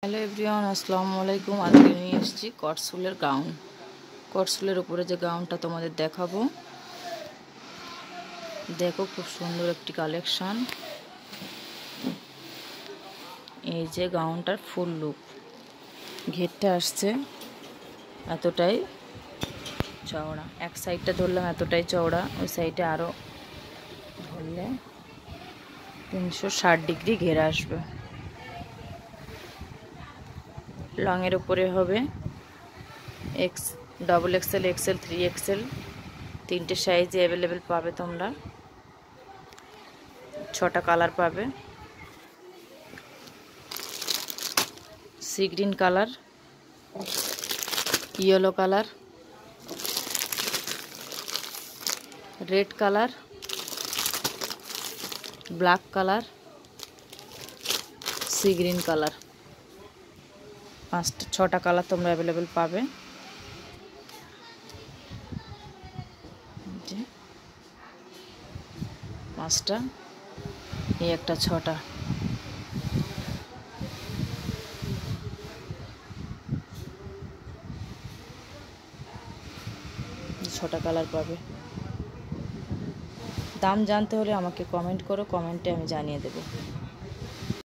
Hello everyone, আসসালামু আলাইকুম। আজকে নিয়ে এসেছি কটসুলের গাউন। কটসুলের উপরে যে গাউনটা তোমাদের দেখাবো, দেখো খুব সুন্দর একটি কালেকশান। এই যে গাউনটার ফুল লুক, ঘেরটা আসছে এতটাই চওড়া, এক সাইডটা ধরলাম এতটাই চওড়া, ওই সাইডে আরও ধরলে 360 ডিগ্রি ঘেরা আসবে। লংয়ের উপরে হবে ডবল এক্সেল, এক্সেল, 3XL, তিনটে সাইজে অ্যাভেলেবেল পাবে তোমরা। 6টা কালার পাবে, sea green colour, yellow colour, red colour, black colour, sea green colour. 6টা কালার তোমরা অ্যাভেলেবেল পাবে। 5টা, এই একটা 6টা। ছটা কালার পাবে। দাম জানতে হলে আমাকে কমেন্ট করো, কমেন্টে আমি জানিয়ে দেবো।